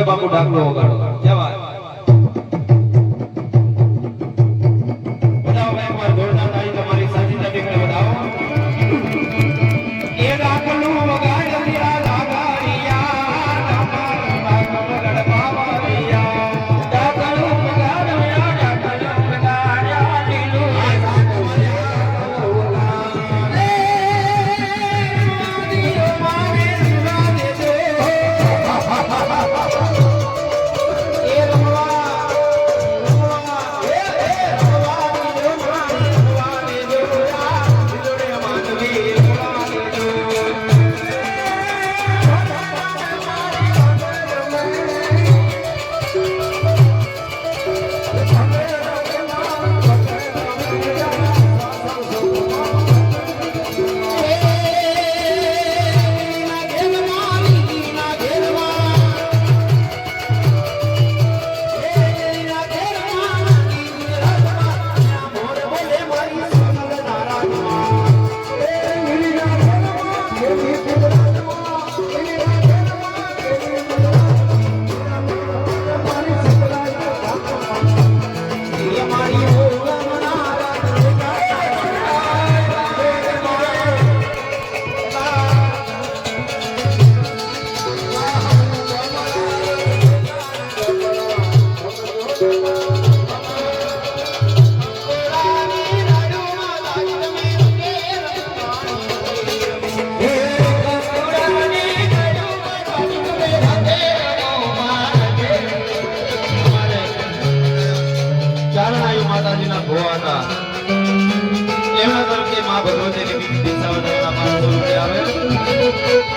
બાપુ ડાકલો વગાડો જવા બધાઓ ભાઈ માર જોરદાર તાળી તમારી સાચી તબી કરે બધાઓ એ ડાકલો વગાડ્યા લાગારિયા ડાકલો વગાડ બાબરિયા ડાકલો વગાડ્યા ડાકલો વગાડ્યા લીલું માતાજીના ભોવા હતા એમના તરફથી માં ભગવતીની વિધિ સાવધાનના 500 રૂપિયા આવે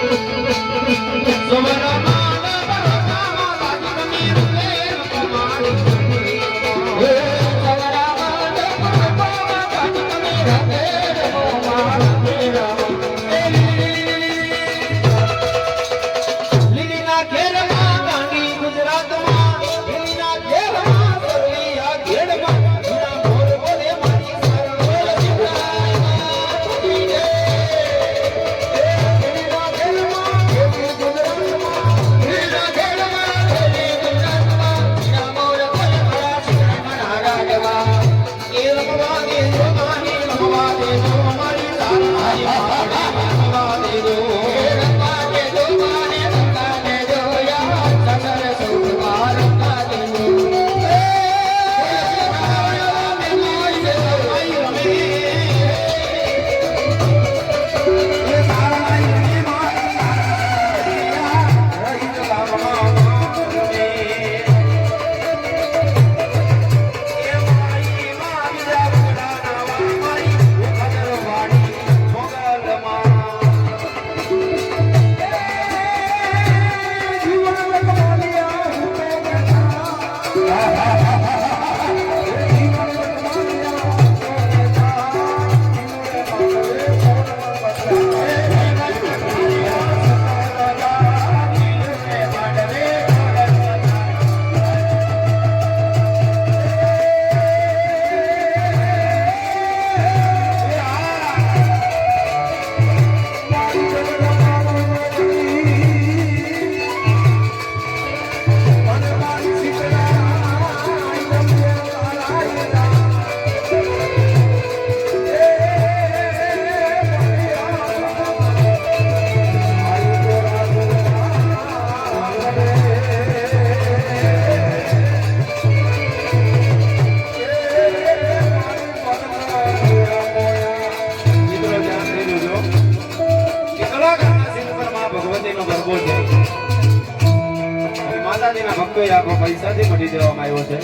માતાજીના ભક્તોએ આખો પૈસાથી મઢી દેવામાં આવ્યો છે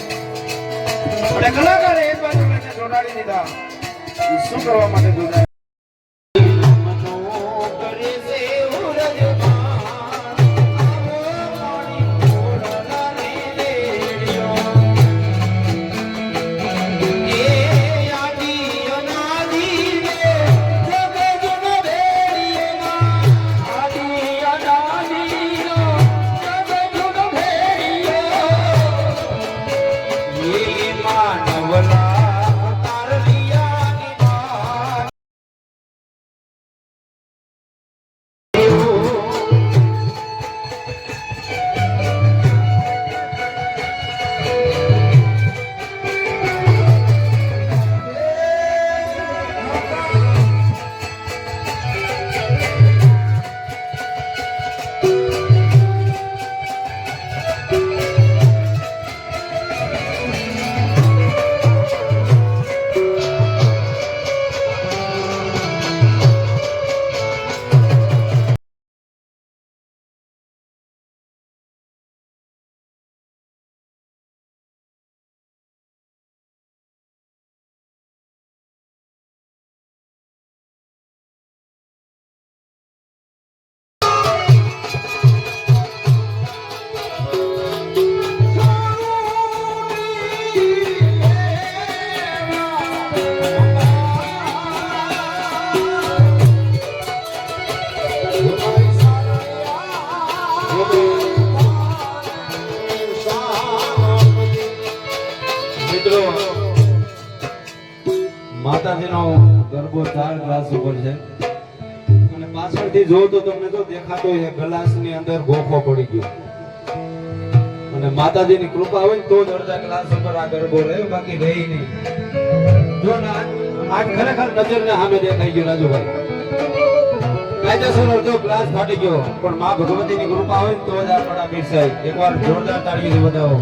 અને કલાકારે એક બાજુ જોડાડી દીધા શું કરવા માટે જોડાયા માતાજીનો ગરબો 4 ગ્લાસ ઉપર છે અને પાછળથી જો તો તમને તો દેખાતો છે ગ્લાસની અંદર ગોખો પડી ગયો અને માતાજીની કૃપા હોય તો જ અડધા ગ્લાસ ઉપર આ ગરબો રહ્યો બાકી રહી નહીં જો ના આજ ખરેખર નજરને સામે દેખાઈ ગયું રાજુભાઈ કાયદેસર અડધો ગ્લાસ ફાટી ગયો પણ માં ભગવતીની કૃપા હોય તો જ આ પડા પીરસાય એકવાર જોરદાર તાળીઓથી બતાવો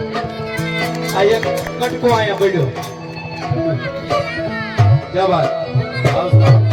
આ એક કટકો અહીંયા પડ્યો જય બાદ